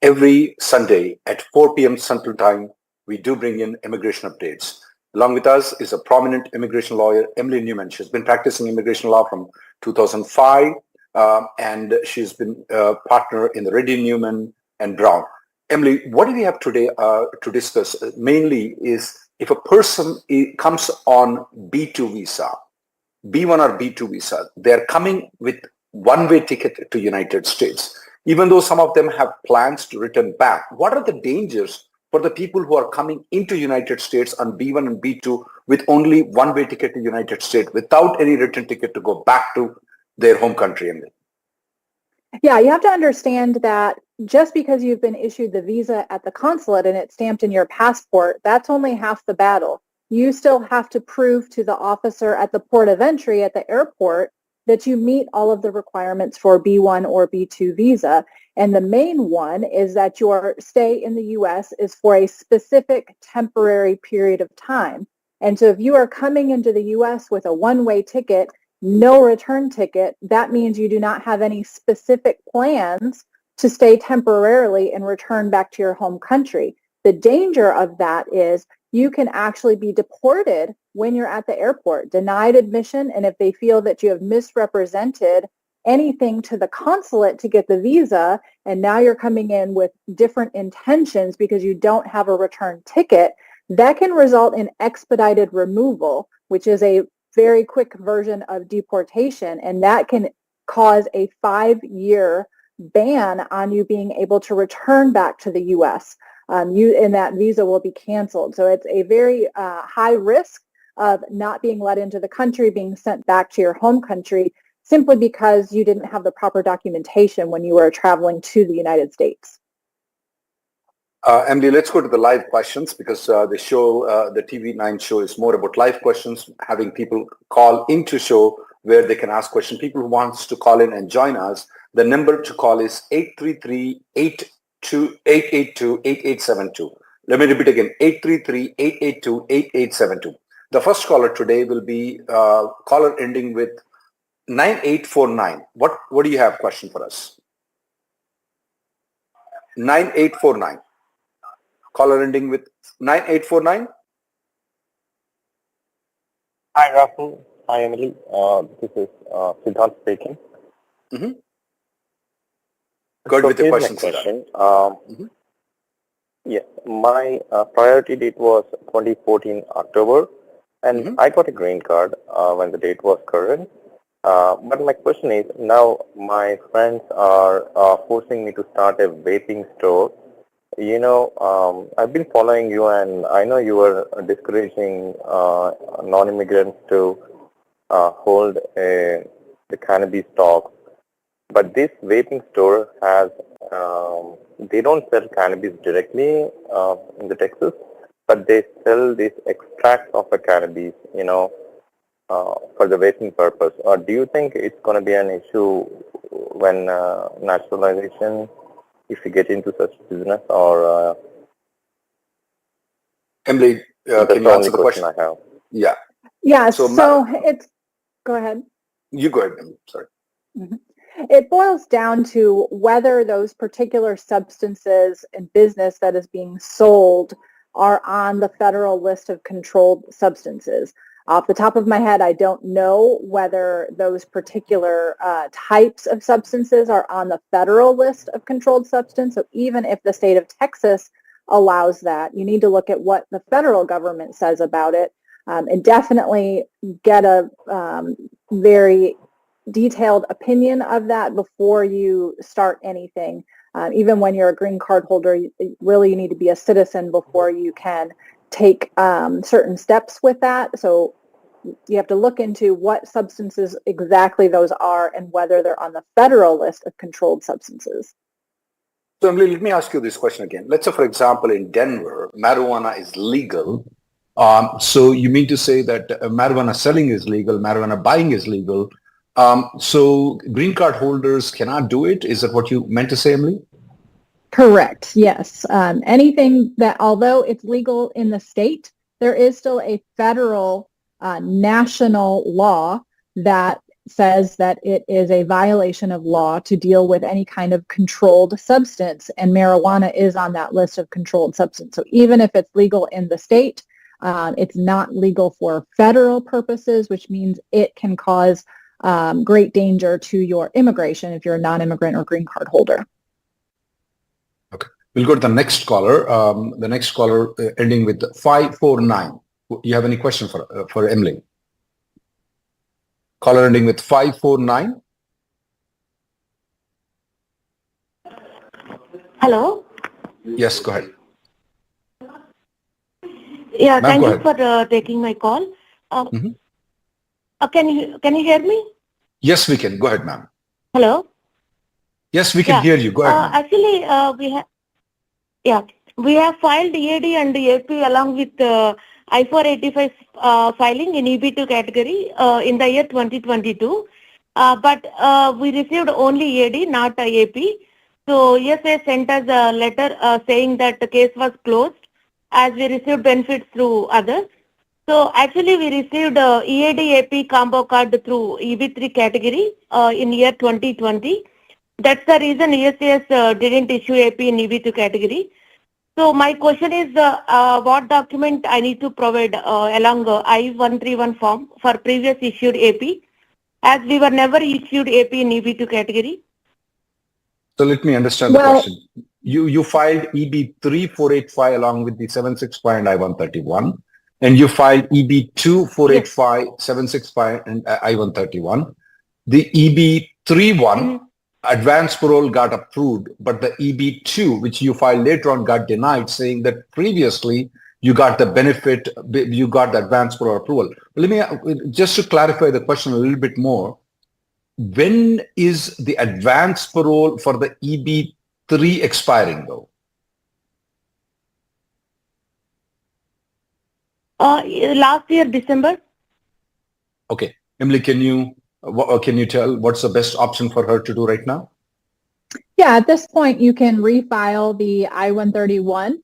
Every Sunday at 4 p.m. Central Time, we do bring in immigration updates. Along with us is a prominent immigration lawyer, Emily Newman. She's been practicing immigration law from 2005, and she's been a partner in the Reddy Newman and Brown. Emily, what do we have today to discuss? Mainly is if a person comes on B-2 visa, B-1 or B-2 visa, they're coming with one-way ticket to United States. Even though some of them have plans to return back, what are the dangers for the people who are coming into United States on B-1 and B-2 with only one-way ticket to United States without any return ticket to go back to their home country? Yeah, you have to understand that just because you've been issued the visa at the consulate and it's stamped in your passport, that's only half the battle. You still have to prove to the officer at the port of entry at the airport that you meet all of the requirements for B-1 or B-2 visa. And the main one is that your stay in the U.S. is for a specific temporary period of time. And so if you are coming into the U.S. with a one-way ticket, no return ticket, that means you do not have any specific plans to stay temporarily and return back to your home country. The danger of that is you can actually be deported when you're at the airport, denied admission, and if they feel that you have misrepresented anything to the consulate to get the visa, and now you're coming in with different intentions because you don't have a return ticket, that can result in expedited removal, which is a very quick version of deportation, and that can cause a 5-year ban on you being able to return back to the U.S. And that visa will be canceled. So it's a very high risk of not being let into the country, being sent back to your home country, simply because you didn't have the proper documentation when you were traveling to the United States. Emily, let's go to the live questions because the show, the TV9 show is more about live questions, having people call into show where they can ask questions. People who wants to call in and join us, the number to call is 833-882-8872. Let me repeat again, 833-882-8872. The first caller today will be caller ending with 9849. What do you have question for us? 9849. Caller ending with 9849. Hi, Rahul. Hi, Emily. This is Siddharth speaking. Mm-hmm. Go ahead with the question. Yes, my priority date was 2014 October, and I got a green card when the date was current. But my question is, now my friends are forcing me to start a vaping store. You know, I've been following you, and I know you were discouraging non-immigrants to hold the cannabis stock. But this vaping store has, they don't sell cannabis directly in the Texas, but they sell this extract of a cannabis, you know, for the vaping purpose. Do you think it's going to be an issue when naturalization, if you get into such business, or Emily, can you answer the question? I have. Yeah. Yeah. So it's. Go ahead. You go ahead, Emily. Sorry. Mm-hmm. It boils down to whether those particular substances and business that is being sold are on the federal list of controlled substances. Off the top of my head, I don't know whether those particular types of substances are on the federal list of controlled substance. So even if the state of Texas allows that, you need to look at what the federal government says about it, and definitely get a very detailed opinion of that before you start anything. Even when you're a green card holder, you need to be a citizen before you can take certain steps with that. So you have to look into what substances exactly those are and whether they're on the federal list of controlled substances. So Emily, let me ask you this question again. Let's say, for example, in Denver, marijuana is legal. So you mean to say that marijuana selling is legal, marijuana buying is legal. So green card holders cannot do it? Is that what you meant to say, Emily? Correct. Yes. Anything that, although it's legal in the state, there is still a federal national law that says that it is a violation of law to deal with any kind of controlled substance, and marijuana is on that list of controlled substance. So even if it's legal in the state, it's not legal for federal purposes, which means it can cause great danger to your immigration if you're a non-immigrant or green card holder. Okay. We'll go to the next caller. The next caller ending with 549. You have any question for Emily? Caller ending with 549. Hello. Yes, go ahead. Yeah, Ma'am, thank go you for taking my call. Mhm. Can you hear me? Yes, we can. Go ahead, ma'am. Hello. Yes, we can Yeah. hear you. Go ahead, ma'am. Actually, we have filed EAD and AP along with I-485 filing in EB2 category in the year 2022. But we received only EAD, not AP. So USA sent us a letter saying that the case was closed as we received benefits through others. So actually we received EAD AP combo card through EB3 category in year 2020. That's the reason USCIS didn't issue AP in EB2 category. So my question is what document I need to provide along I-131 form for previous issued AP, as we were never issued AP in EB2 category. So let me understand the question. You filed EB3 485 along with the 765 and I-131, and you filed EB2 485, 765 and I-131. The EB3 one, advance parole got approved, but the EB2, which you filed later on, got denied, saying that previously you got the benefit, you got the advance parole approval. Let me, just to clarify the question a little bit more, when is the advance parole for the EB3 expiring though? Last year, December. Okay. Emily, can you tell what's the best option for her to do right now? Yeah, at this point, you can refile the I-131.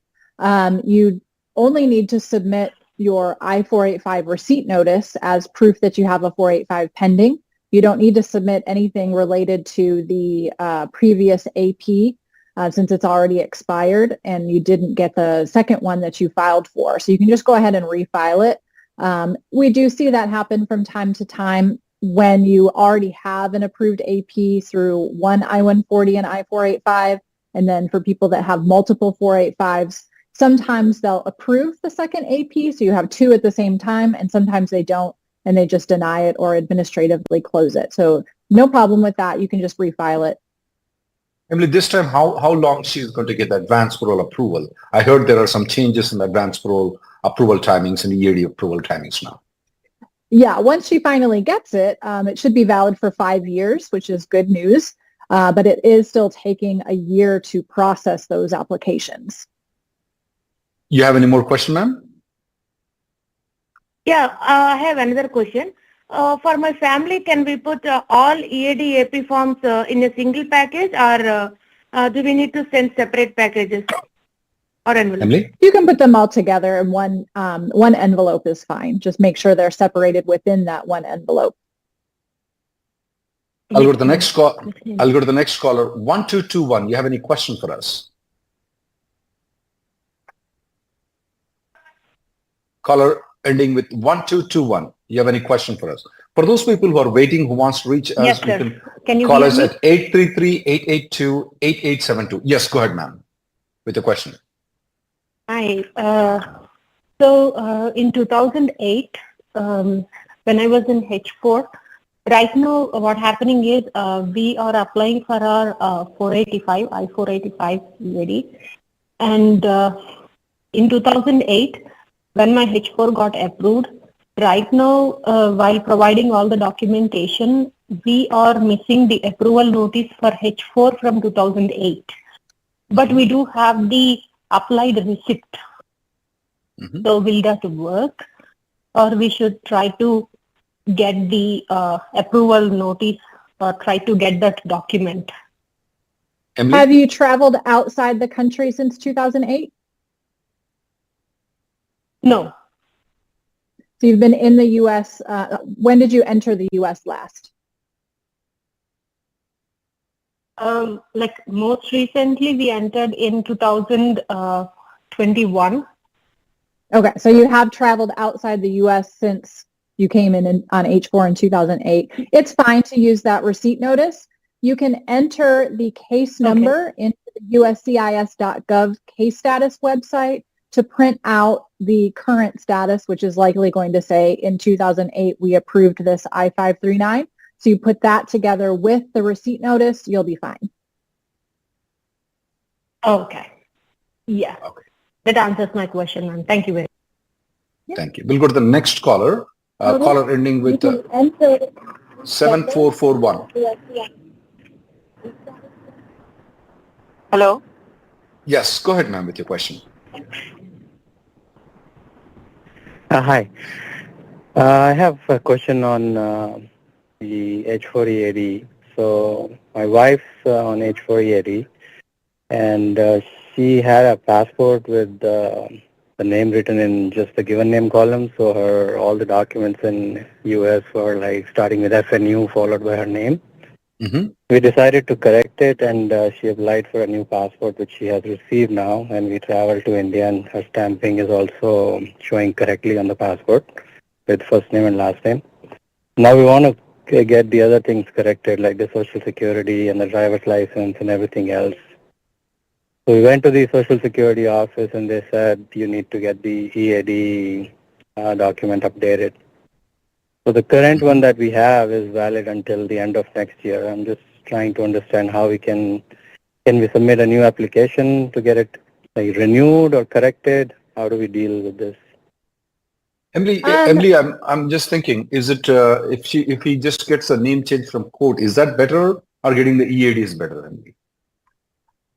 You only need to submit your I-485 receipt notice as proof that you have a 485 pending. You don't need to submit anything related to the previous AP since it's already expired and you didn't get the second one that you filed for. So you can just go ahead and refile it. We do see that happen from time to time when you already have an approved AP through one I-140 and I-485, and then for people that have multiple 485s, sometimes they'll approve the second AP, so you have two at the same time, and sometimes they don't, and they just deny it or administratively close it. So no problem with that. You can just refile it. Emily, this time, how long she is going to get the advance parole approval? I heard there are some changes in the advance parole approval timings and EAD approval timings now. Yeah, once she finally gets it, it should be valid for 5 years, which is good news, but it is still taking a year to process those applications. You have any more question, ma'am? Yeah, I have another question. For my family, can we put all EAD AP forms in a single package, or do we need to send separate packages or envelopes? Emily? You can put them all together in one envelope is fine. Just make sure they're separated within that one envelope. I'll go to the next call. I'll go to the next caller. 1221. You have any question for us? Caller ending with 1221. You have any question for us? For those people who are waiting, who wants to reach us, Yes, you can you call hear us me? at 833-882-8872. Yes, go ahead, ma'am, with your question. Hi. In 2008, when I was in H4, right now what happening is we are applying for our I-485 EAD, and in 2008, when my H4 got approved, right now while providing all the documentation, we are missing the approval notice for H4 from 2008, but we do have the applied receipt. So will that work, or we should try to get the approval notice or try to get that document? Emily? Have you traveled outside the country since 2008? No. So you've been in the U.S. When did you enter the U.S. last? Like most recently, we entered in 2021. Okay, so you have traveled outside the U.S. since you came in on H-4 in 2008. It's fine to use that receipt notice. You can enter the case number into the USCIS.gov case status website to print out the current status, which is likely going to say in 2008 we approved this I-539. So you put that together with the receipt notice, you'll be fine. Okay. Yeah. Okay. That answers my question, ma'am. Thank you very much. Thank you. We'll go to the next caller. Caller ending with 7441. Hello. Yes, go ahead, ma'am, with your question. Hi. I have a question on the H4EAD. So my wife's on H4EAD, and she had a passport with the name written in just the given name column. So all the documents in US were like starting with FNU followed by her name. Mm-hmm. We decided to correct it, and she applied for a new passport, which she has received now, and we traveled to India, and her stamping is also showing correctly on the passport with first name and last name. Now we want to get the other things corrected, like the Social Security and the driver's license and everything else. So we went to the Social Security office, and they said you need to get the EAD document updated. So the current one that we have is valid until the end of next year. I'm just trying to understand how we can we submit a new application to get it renewed or corrected? How do we deal with this? Emily, I'm just thinking, is it if he just gets a name change from court, is that better, or getting the EAD is better, Emily?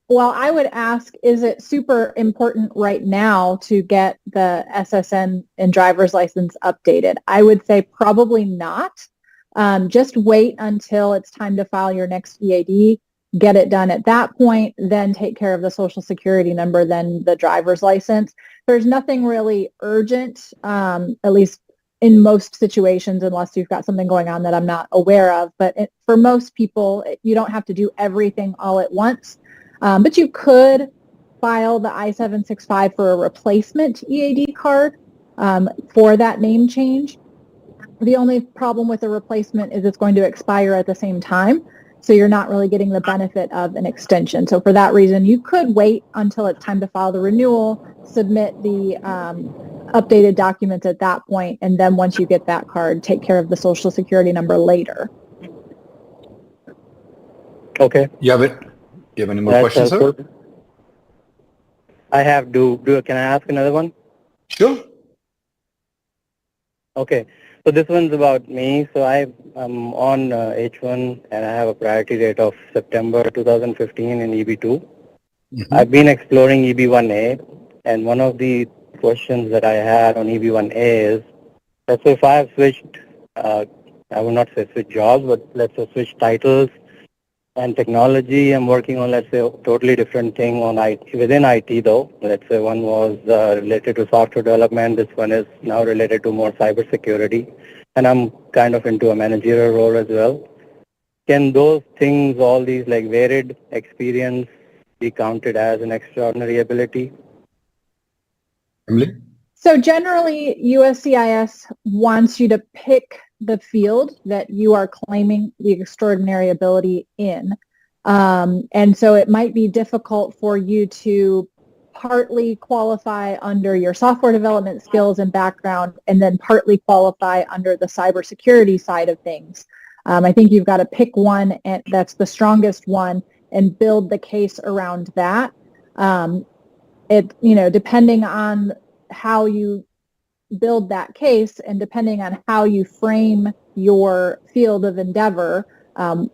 Well, I would ask, is it super important right now to get the SSN and driver's license updated? I would say probably not. Just wait until it's time to file your next EAD, get it done at that point, then take care of the Social Security number, then the driver's license. There's nothing really urgent, at least in most situations, unless you've got something going on that I'm not aware of. But for most people, you don't have to do everything all at once. But you could file the I-765 for a replacement EAD card for that name change. The only problem with the replacement is it's going to expire at the same time, so you're not really getting the benefit of an extension. So for that reason, you could wait until it's time to file the renewal, submit the updated documents at that point, and then once you get that card, take care of the Social Security number later. Okay. You have it? You have any more questions, sir? I have. Can I ask another one? Sure. Okay. So this one's about me. So I'm on H1, and I have a priority date of September 2015 in EB2. Mm-hmm. I've been exploring EB1A, and one of the questions that I had on EB1A is, let's say if I have switched, I will not say switch jobs, but let's say switch titles and technology. I'm working on, let's say, a totally different thing on IT, within IT though. Let's say one was related to software development. This one is now related to more cybersecurity. And I'm kind of into a managerial role as well. Can those things, all these like varied experience, be counted as an extraordinary ability? Emily? So generally, USCIS wants you to pick the field that you are claiming the extraordinary ability in. And so it might be difficult for you to partly qualify under your software development skills and background, and then partly qualify under the cybersecurity side of things. I think you've got to pick one, and that's the strongest one, and build the case around that. Depending on how you build that case, and depending on how you frame your field of endeavor,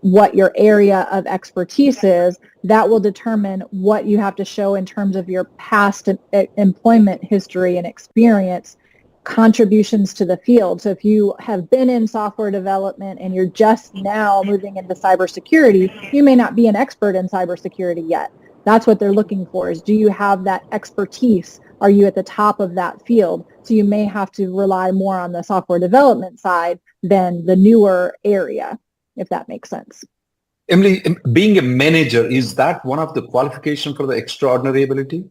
what your area of expertise is, that will determine what you have to show in terms of your past employment history and experience, contributions to the field. So if you have been in software development and you're just now moving into cybersecurity, you may not be an expert in cybersecurity yet. That's what they're looking for, is do you have that expertise? Are you at the top of that field? So you may have to rely more on the software development side than the newer area, if that makes sense. Emily, being a manager, is that one of the qualification for the extraordinary ability?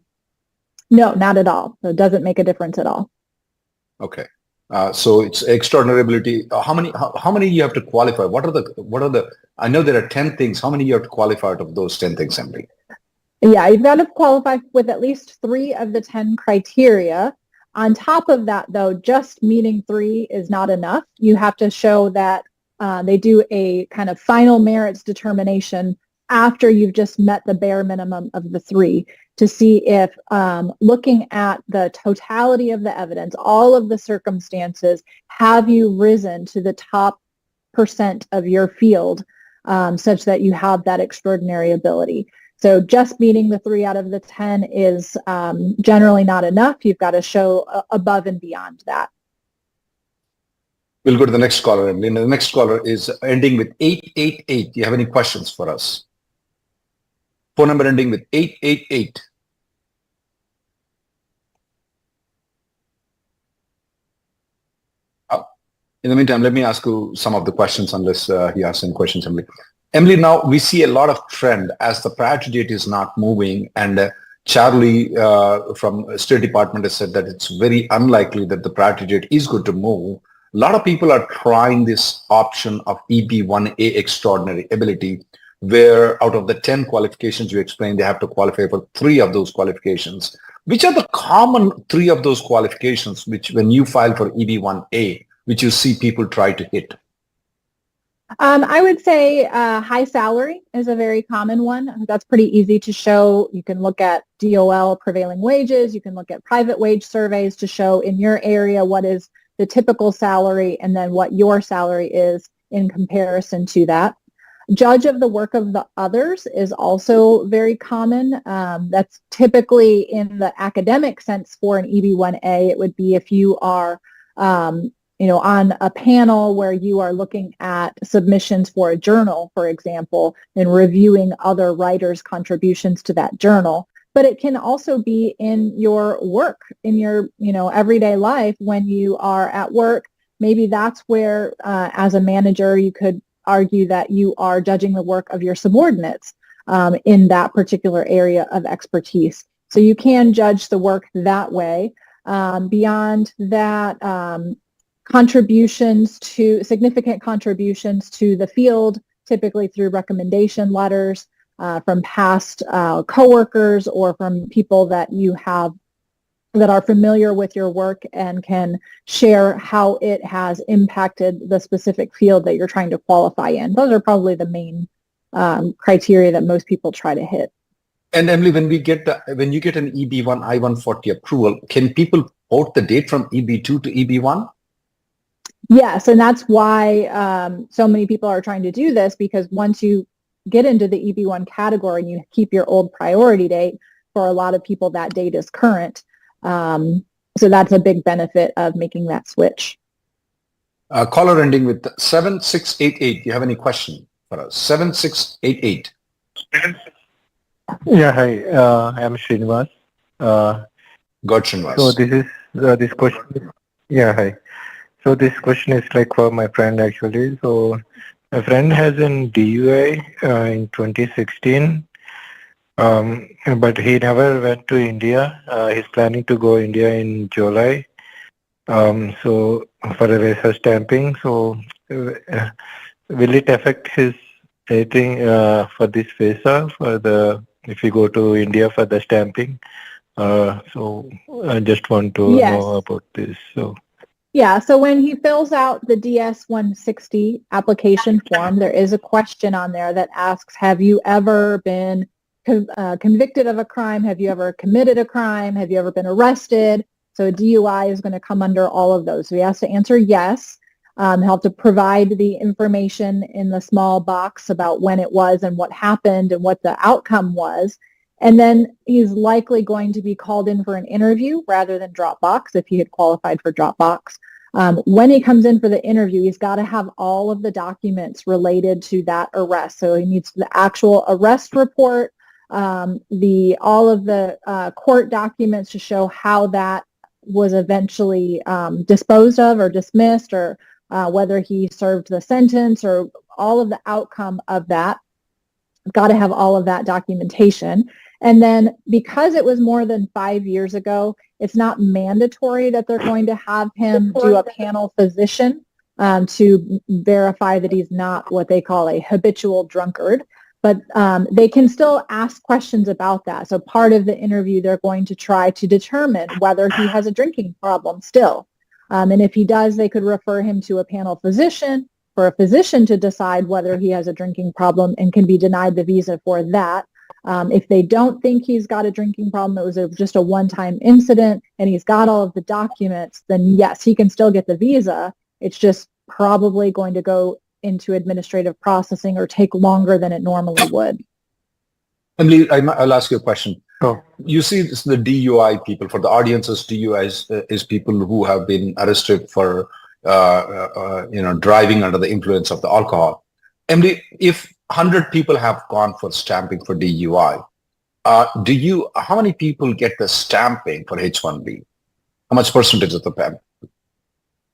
No, not at all. So it doesn't make a difference at all. Okay. So it's extraordinary ability. How many you have to qualify? What are the, I know there are 10 things. How many you have to qualify out of those 10 things, Emily? Yeah, you've got to qualify with at least 3 of the 10 criteria. On top of that, though, just meeting 3 is not enough. You have to show that they do a kind of final merits determination after you've just met the bare minimum of the 3 to see if looking at the totality of the evidence, all of the circumstances, have you risen to the top % of your field such that you have that extraordinary ability. So just meeting the 3 out of the 10 is generally not enough. You've got to show above and beyond that. We'll go to the next caller, Emily. The next caller is ending with 888. Do you have any questions for us? Phone number ending with 888. In the meantime, let me ask you some of the questions unless he asks any questions, Emily. Emily, now we see a lot of trend as the priority date is not moving, and Charlie from State Department has said that it's very unlikely that the priority date is going to move. A lot of people are trying this option of EB1A extraordinary ability, where out of the 10 qualifications you explained, they have to qualify for 3 of those qualifications. Which are the common 3 of those qualifications, which when you file for EB1A, which you see people try to hit? I would say high salary is a very common one. That's pretty easy to show. You can look at DOL prevailing wages. You can look at private wage surveys to show in your area what is the typical salary and then what your salary is in comparison to that. Judge of the work of the others is also very common. That's typically in the academic sense for an EB1A. It would be if you are on a panel where you are looking at submissions for a journal, for example, and reviewing other writers' contributions to that journal. But it can also be in your work, in your, everyday life when you are at work. Maybe that's where, as a manager, you could argue that you are judging the work of your subordinates in that particular area of expertise. So you can judge the work that way. Beyond that, significant contributions to the field, typically through recommendation letters from past coworkers or from people that you have that are familiar with your work and can share how it has impacted the specific field that you're trying to qualify in. Those are probably the main criteria that most people try to hit. And Emily, when you get an EB1 I-140 approval, can people port the date from EB2 to EB1? Yes, and that's why so many people are trying to do this, because once you get into the EB1 category and you keep your old priority date, for a lot of people that date is current. So that's a big benefit of making that switch. Caller ending with 7688. Do you have any question for us? 7688. Yeah, hi. I'm Srinivas. God, Srinivas. So this is this question. Yeah, hi. So this question is like for my friend actually. So my friend has an DUI in 2016, but he never went to India. He's planning to go India in July. So for a visa stamping. So will it affect his rating for this visa if you go to India for the stamping? So I just want to know about this. So. Yeah, so when he fills out the DS-160 application form, there is a question on there that asks, have you ever been convicted of a crime? Have you ever committed a crime? Have you ever been arrested? So a DUI is going to come under all of those. So he has to answer yes. He'll have to provide the information in the small box about when it was and what happened and what the outcome was. And then he's likely going to be called in for an interview rather than Dropbox if he had qualified for Dropbox. When he comes in for the interview, he's got to have all of the documents related to that arrest. So he needs the actual arrest report, all of the court documents to show how that was eventually disposed of or dismissed, or whether he served the sentence, or all of the outcome of that. got to have all of that documentation. And then because it was more than 5 years ago, it's not mandatory that they're going to have him do a panel physician to verify that he's not what they call a habitual drunkard. But they can still ask questions about that. So part of the interview, they're going to try to determine whether he has a drinking problem still. And if he does, they could refer him to a panel physician for a physician to decide whether he has a drinking problem and can be denied the visa for that. If they don't think he's got a drinking problem, it was just a one-time incident, and he's got all of the documents, then yes, he can still get the visa. It's just probably going to go into administrative processing or take longer than it normally would. Emily, I'll ask you a question. Oh. You see this, the DUI people, for the audiences, DUI is people who have been arrested for driving under the influence of the alcohol. Emily, if 100 people have gone for stamping for DUI, how many people get the stamping for H-1B? How much percentage of the panel?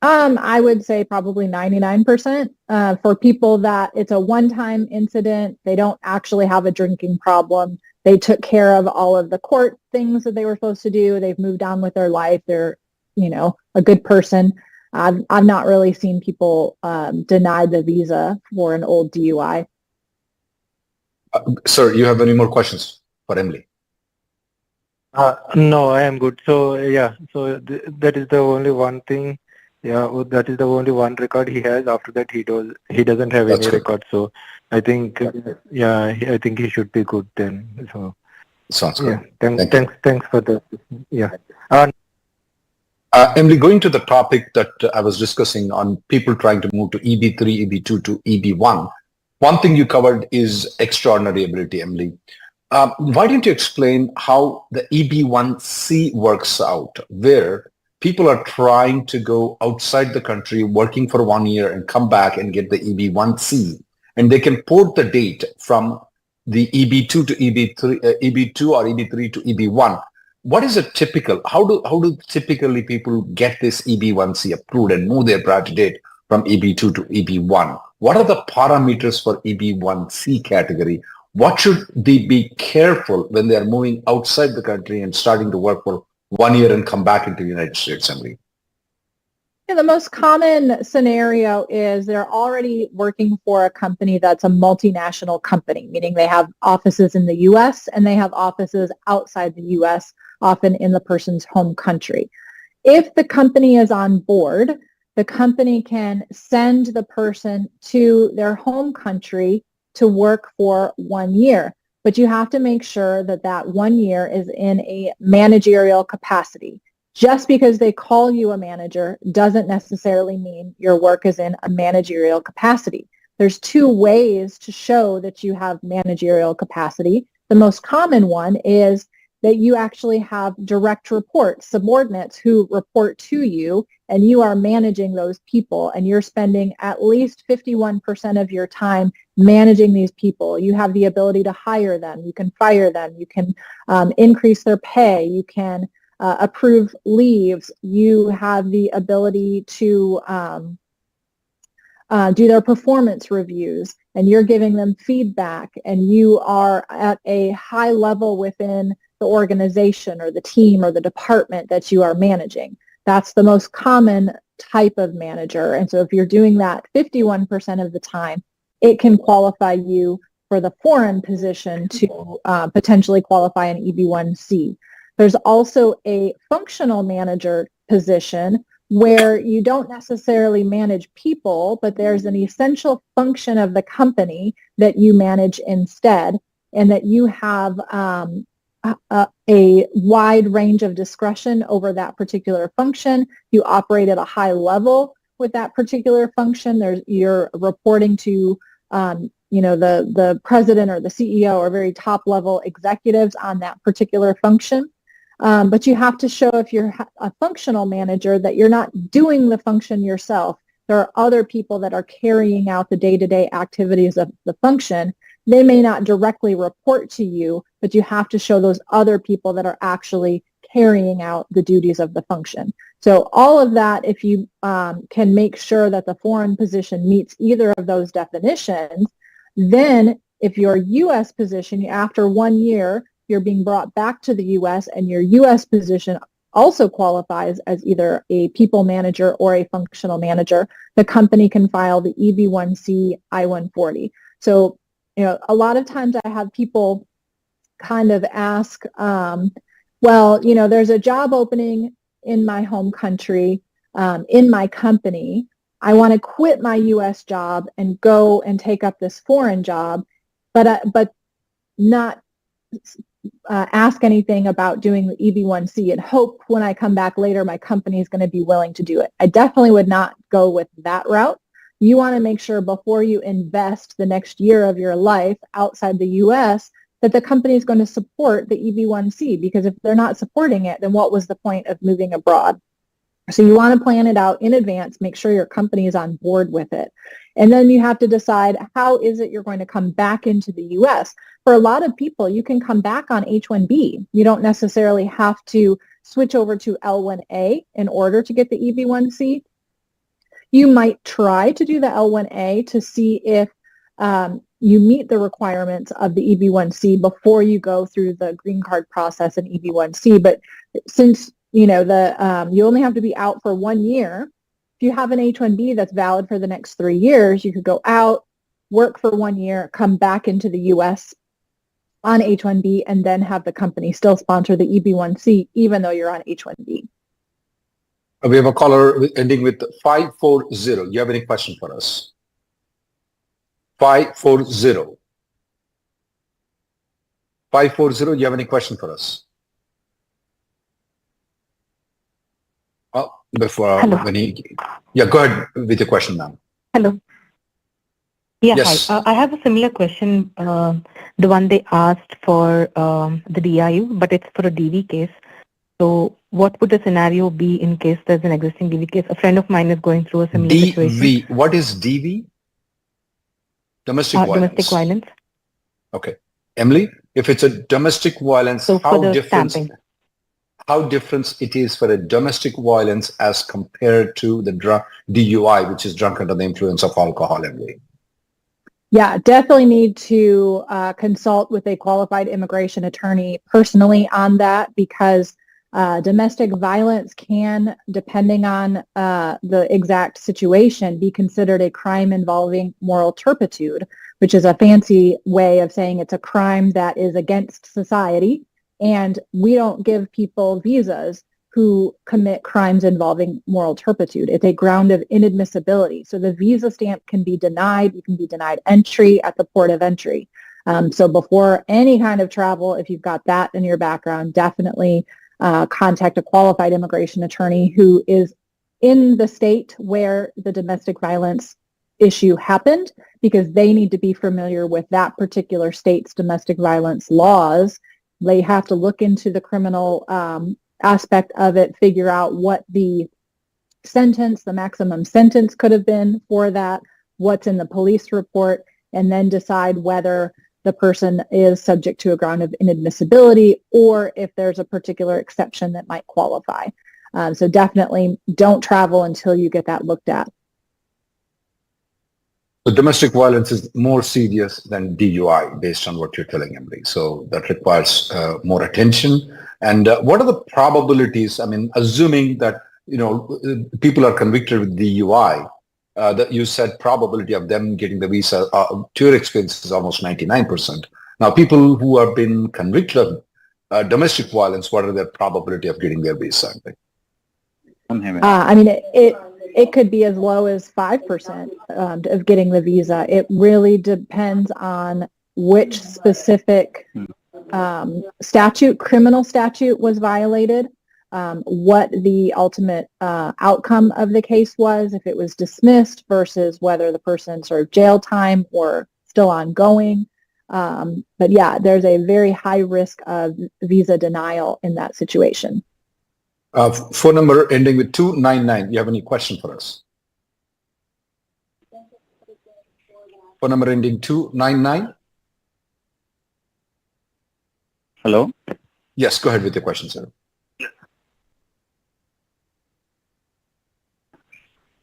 I would say probably 99%. For people that it's a one-time incident, they don't actually have a drinking problem. They took care of all of the court things that they were supposed to do. They've moved on with their life. They're, a good person. I've not really seen people denied the visa for an old DUI. Sir, you have any more questions for Emily? No, I am good. So yeah, so that is the only one thing. Yeah, that is the only one record he has. After that, he doesn't have That's any good. record. So I think, I think he should be good then. So Sounds good. yeah, thanks for the, yeah. Emily, going to the topic that I was discussing on people trying to move to EB3, EB2 to EB1, one thing you covered is extraordinary ability, Emily. Why don't you explain how the EB1C works out, where people are trying to go outside the country, working for 1 year and come back and get the EB1C, and they can port the date from the EB2 to EB2 or EB3 to EB1. What is a typical, how do typically people get this EB1C approved and move their priority date from EB2 to EB1? What are the parameters for EB1C category? What should they be careful when they are moving outside the country and starting to work for 1 year and come back into the United States, Emily? Yeah, the most common scenario is they're already working for a company that's a multinational company, meaning they have offices in the U.S. and they have offices outside the U.S., often in the person's home country. If the company is on board, the company can send the person to their home country to work for 1 year. But you have to make sure that that 1 year is in a managerial capacity. Just because they call you a manager doesn't necessarily mean your work is in a managerial capacity. There's two ways to show that you have managerial capacity. The most common one is that you actually have direct reports, subordinates who report to you, and you are managing those people, and you're spending at least 51% of your time managing these people. You have the ability to hire them, you can fire them, you can increase their pay, you can approve leaves, you have the ability to do their performance reviews, and you're giving them feedback, and you are at a high level within the organization or the team or the department that you are managing. That's the most common type of manager. And so if you're doing that 51% of the time, it can qualify you for the foreign position to potentially qualify an EB1C. There's also a functional manager position where you don't necessarily manage people, but there's an essential function of the company that you manage instead, and that you have a wide range of discretion over that particular function. You operate at a high level with that particular function. You're reporting to the president or the CEO or very top level executives on that particular function. But you have to show, if you're a functional manager, that you're not doing the function yourself. There are other people that are carrying out the day-to-day activities of the function. They may not directly report to you, but you have to show those other people that are actually carrying out the duties of the function. So all of that, if you can make sure that the foreign position meets either of those definitions, then If your U.S. position, after 1 year, you're being brought back to the U.S. and your U.S. position also qualifies as either a people manager or a functional manager, the company can file the EB-1C I-140. So, a lot of times I have people kind of ask, well, there's a job opening in my home country, in my company. I want to quit my U.S. job and go and take up this foreign job, but not ask anything about doing the EB-1C and hope when I come back later my company is going to be willing to do it. I definitely would not go with that route. You want to make sure before you invest the next year of your life outside the U.S. that the company is going to support the EB-1C, because if they're not supporting it, then what was the point of moving abroad? So you want to plan it out in advance, make sure your company is on board with it. And then you have to decide how is it you're going to come back into the U.S. For a lot of people, you can come back on H-1B. You don't necessarily have to switch over to L-1A in order to get the EB-1C. You might try to do the L-1A to see if you meet the requirements of the EB-1C before you go through the green card process and EB-1C. But since you only have to be out for 1 year, if you have an H-1B that's valid for the next 3 years, you could go out, work for 1 year, come back into the U.S. on H-1B, and then have the company still sponsor the EB-1C even though you're on H-1B. We have a caller ending with 540. Do you have any question for us? 540. 540, do you have any question for us? Before Hello. Go ahead with your question now. Hello. Yeah, Yes. hi. I have a similar question, the one they asked for the DIU, but it's for a DV case. So what would the scenario be in case there's an existing DV case? A friend of mine is going through a similar situation. DV. What is DV? Domestic violence. Domestic violence. Okay. Emily, if it's a domestic violence, So how for the different it is for a domestic violence as compared to the DUI, which is drunk under the influence of alcohol, Emily? Yeah, definitely need to consult with a qualified immigration attorney personally on that, because domestic violence can, depending on the exact situation, be considered a crime involving moral turpitude, which is a fancy way of saying it's a crime that is against society. And we don't give people visas who commit crimes involving moral turpitude. It's a ground of inadmissibility. So the visa stamp can be denied. You can be denied entry at the port of entry. So before any kind of travel, if you've got that in your background, definitely contact a qualified immigration attorney who is in the state where the domestic violence issue happened, because they need to be familiar with that particular state's domestic violence laws. They have to look into the criminal aspect of it, figure out what the maximum sentence could have been for that, what's in the police report, and then decide whether the person is subject to a ground of inadmissibility or if there's a particular exception that might qualify. So definitely don't travel until you get that looked at. So domestic violence is more serious than DUI based on what you're telling, Emily. So that requires more attention. And what are the probabilities? I mean, assuming that, people are convicted with DUI, that you said probability of them getting the visa, to your experience, is almost 99%. Now, people who have been convicted of domestic violence, what are their probability of getting their visa? I mean, it could be as low as 5% of getting the visa. It really depends on which specific criminal statute was violated, what the ultimate outcome of the case was, if it was dismissed versus whether the person served jail time or still ongoing. But yeah, there's a very high risk of visa denial in that situation. Phone number ending with 299. You have any question for us? Phone number ending 299. Hello? Yes, go ahead with your question, sir.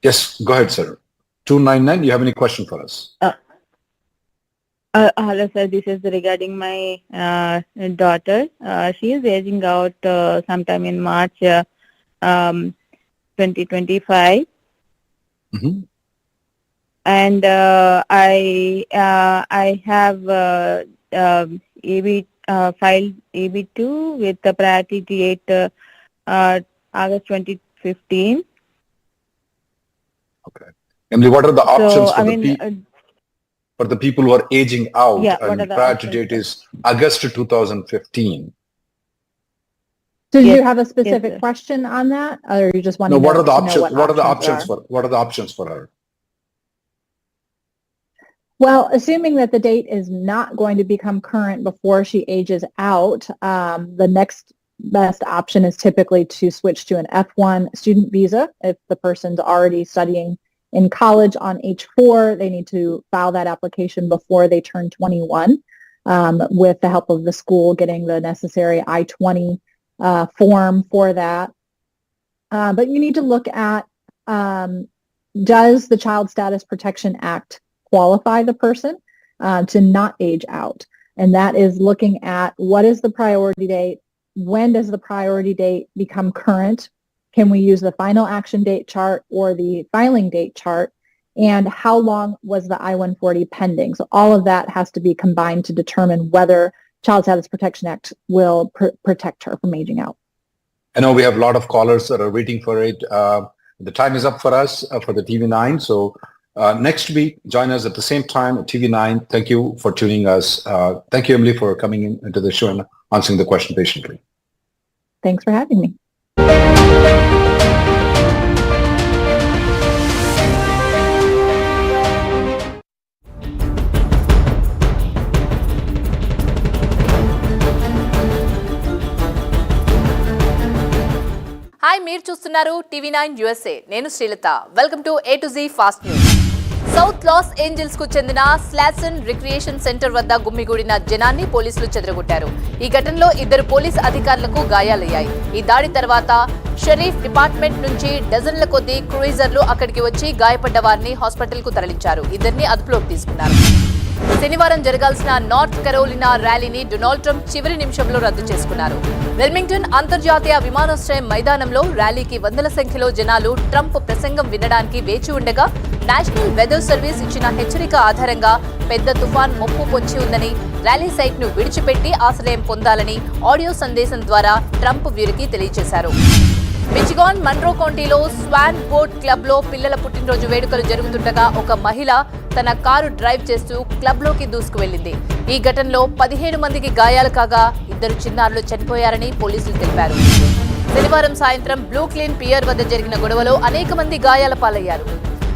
Yes, go ahead, sir. 299, you have any question for us? Hello, sir. This is regarding my daughter. She is aging out sometime in March 2025. Mhm. And I have filed AB2 with the priority date August 2015. Okay. Emily, what are the options So, for for the people who are aging out? Yeah, what And are the prior to options, date sir? is August 2015. So do you Yes, have a specific sir. question on that, or you just want No, to what are the know options? what What are the options options are? what are the options for her? Well, assuming that the date is not going to become current before she ages out, the next best option is typically to switch to an F1 student visa. If the person's already studying in college on H4, they need to file that application before they turn 21 with the help of the school getting the necessary I-20 form for that. But you need to look at, does the Child Status Protection Act qualify the person to not age out? And that is looking at what is the priority date, when does the priority date become current, can we use the final action date chart or the filing date chart, and how long was the I-140 pending? So all of that has to be combined to determine whether Child Status Protection Act will protect her from aging out. I know we have a lot of callers that are waiting for it. The time is up for us for the TV9. So next week, join us at the same time at TV9. Thank you for tuning us. Thank you, Emily, for coming into the show and answering the question patiently. Thanks for having me. Hi, మీరు చూస్తున్నారు TV9 USA. నేను Srilatha. Welcome to A to Z fast news. South Los Angeles కు చెందిన స్లాసన్ recreation centre వద్ద గుమ్మిగూడిన జనాన్ని పోలీసులు చెదరగొట్టారు. ఈ ఘటనలో 2 పోలీసు అధికారులకు గాయాలయ్యాయి. ఈ దాడి తర్వాత షరీఫ్ డిపార్ట్మెంట్ నుంచి డజన్ల కొద్దీ క్రూయిజర్లు అక్కడికి వచ్చి గాయపడ్డ వారిని హాస్పిటల్ కు తరలించారు. ఇద్దరిని అదుపులోకి తీసుకున్నారు. శనివారం జరగాల్సిన నార్త్ కరోలినా ర్యాలీని డొనాల్డ్ ట్రంప్ చివరి నిమిషంలో రద్దు చేసుకున్నారు. వెల్మింగ్టన్ అంతర్జాతీయ విమానాశ్రయం మైదానంలో ర్యాలీకి వందల సంఖ్యలో జనాలు ట్రంప్ ప్రసంగం వినడానికి వేచి ఉండగా నేషనల్ వెదర్ సర్వీస్ ఇచ్చిన హెచ్చరిక ఆధారంగా పెద్ద తుఫాన్ ముప్పు పొంచి ఉందని, ర్యాలీ సైట్ ను విడిచిపెట్టి ఆశ్రయం పొందాలని ఆడియో సందేశం ద్వారా ట్రంప్ వీరికి తెలియజేశారు. మిచిగాన్ మన్రో కౌంటీలో స్వాన్ బోట్ క్లబ్ లో పిల్లల పుట్టినరోజు వేడుకలు జరుగుతుండగా ఒక మహిళ తన కారు డ్రైవ్ చేస్తూ క్లబ్ లోకి దూసుకువెళ్లింది. ఈ ఘటనలో 17 మందికి గాయాలు కాగా 2 చిన్నారులు చనిపోయారని పోలీసులు తెలిపారు. శనివారం సాయంత్రం బ్లూ క్లీన్ పియర్ వద్ద జరిగిన గొడవలో అనేక మంది గాయాల పాలయ్యారు.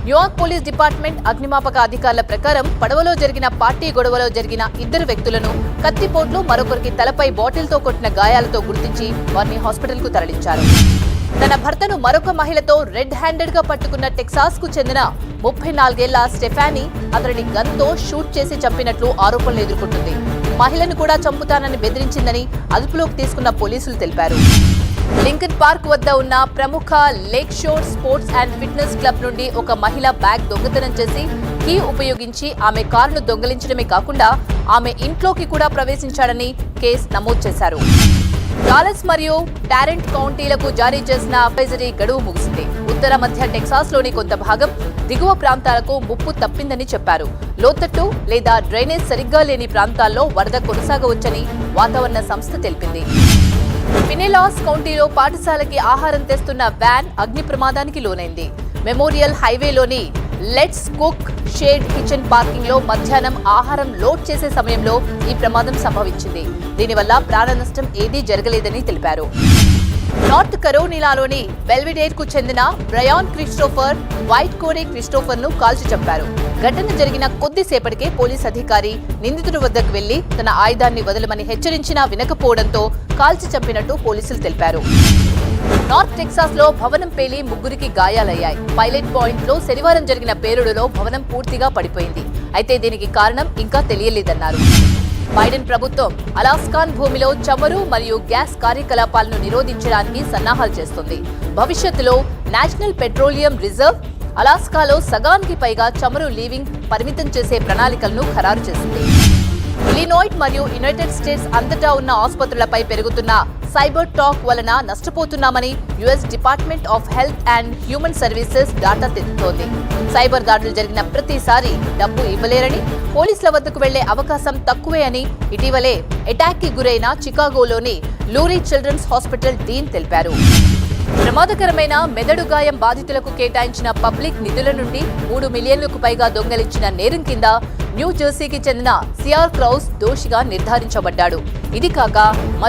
న్యూయార్క్ పోలీస్ డిపార్ట్మెంట్ అగ్నిమాపక అధికారుల ప్రకారం పడవలో జరిగిన పార్టీ గొడవలో జరిగిన 2 వ్యక్తులను కత్తిపోట్లు, మరొకరికి తలపై బాటిల్తో కొట్టిన గాయాలతో గుర్తించి వారిని హాస్పిటల్ కు తరలించారు. తన భర్తను మరొక మహిళతో రెడ్ హ్యాండెడ్ గా పట్టుకున్న టెక్సాస్ కు చెందిన 34 ఏళ్ల స్టెఫానీ అతడిని గన్తో షూట్ చేసి చంపినట్లు ఆరోపణలు ఎదుర్కొంటుంది. మహిళను కూడా చంపుతానని బెదిరించిందని అదుపులోకి తీసుకున్న పోలీసులు తెలిపారు. లింకన్ పార్క్ వద్ద ఉన్న ప్రముఖ lake shore sports and fitness club నుండి ఒక మహిళ బ్యాగ్ దొంగతనం చేసి కీ ఉపయోగించి ఆమె కారును దొంగిలించడమే కాకుండా ఆమె ఇంట్లోకి కూడా ప్రవేశించాడని కేసు నమోదు చేశారు. డాలస్ మరియు టారెంట్ కౌంటీలకు జారీ చేసిన అడ్వైజరీ గడువు ముగిసింది. ఉత్తర మధ్య టెక్సాస్ లోని కొంత భాగం, దిగువ ప్రాంతాలకు ముప్పు తప్పిందని చెప్పారు. లోతట్టు లేదా డ్రైనేజ్ సరిగ్గా లేని ప్రాంతాల్లో వరద కొనసాగవచ్చని వాతావరణ సంస్థ తెలిపింది. పినెలాస్ కౌంటీలో పాఠశాలకి ఆహారం తెస్తున్న వ్యాన్ అగ్ని ప్రమాదానికి లోనైంది. మెమోరియల్ హైవేలోని let's cook shade kitchen parking లో మధ్యాహ్నం ఆహారం లోడ్ చేసే సమయంలో ఈ ప్రమాదం సంభవించింది. దీనివల్ల ప్రాణ నష్టం ఏదీ జరగలేదని తెలిపారు. నార్త్ కరోలినాలోని బెల్విడేర్ కు చెందిన బ్రయాన్ క్రిస్టోఫర్ వైట్ కోరే క్రిస్టోఫర్ ను కాల్చి చంపారు. ఘటన జరిగిన కొద్దిసేపటికే పోలీస్ అధికారి నిందితుడి వద్దకు వెళ్లి తన ఆయుధాన్ని వదలమని హెచ్చరించినా వినకపోవడంతో కాల్చి చంపినట్టు పోలీసులు తెలిపారు. నార్త్ టెక్సాస్ లో భవనం పేలి 3కి గాయాలయ్యాయి. పైలట్ పాయింట్ లో శనివారం జరిగిన పేలుడులో భవనం పూర్తిగా పడిపోయింది. అయితే దీనికి కారణం ఇంకా తెలియలేదన్నారు. బైడెన్ ప్రభుత్వం అలాస్కాన్ భూమిలో చమురు మరియు గ్యాస్ కార్యకలాపాలను నిరోధించడానికి సన్నాహాలు చేస్తుంది. భవిష్యత్తులో నేషనల్ పెట్రోలియం రిజర్వ్ అలాస్కాలో సగానికి పైగా చమురు లీవింగ్ పరిమితం చేసే ప్రణాళికలను ఖరారు చేసింది. ఇలినాయ్ మరియు యునైటెడ్ స్టేట్స్ అంతటా ఉన్న ఆసుపత్రులపై పెరుగుతున్న సైబర్ టాక్ వలన నష్టపోతున్నామని US department of health and human services data తెలుపుతోంది. సైబర్ దాడులు జరిగిన ప్రతిసారి డబ్బు ఇవ్వలేరని, పోలీసుల వద్దకు వెళ్లే అవకాశం తక్కువే అని ఇటీవలే అటాక్ కి గురైన చికాగోలోని లూరీ చిల్డ్రన్స్ హాస్పిటల్ డీన్ తెలిపారు. ప్రమాదకరమైన మెదడు గాయం బాధితులకు కేటాయించిన పబ్లిక్ నిధుల నుండి 3 మిలియన్లకు పైగా దొంగలించిన నేరం కింద న్యూ జెర్సీకి చెందిన సిఆర్ క్రౌస్ దోషిగా నిర్ధారించబడ్డాడు. ఇది కాక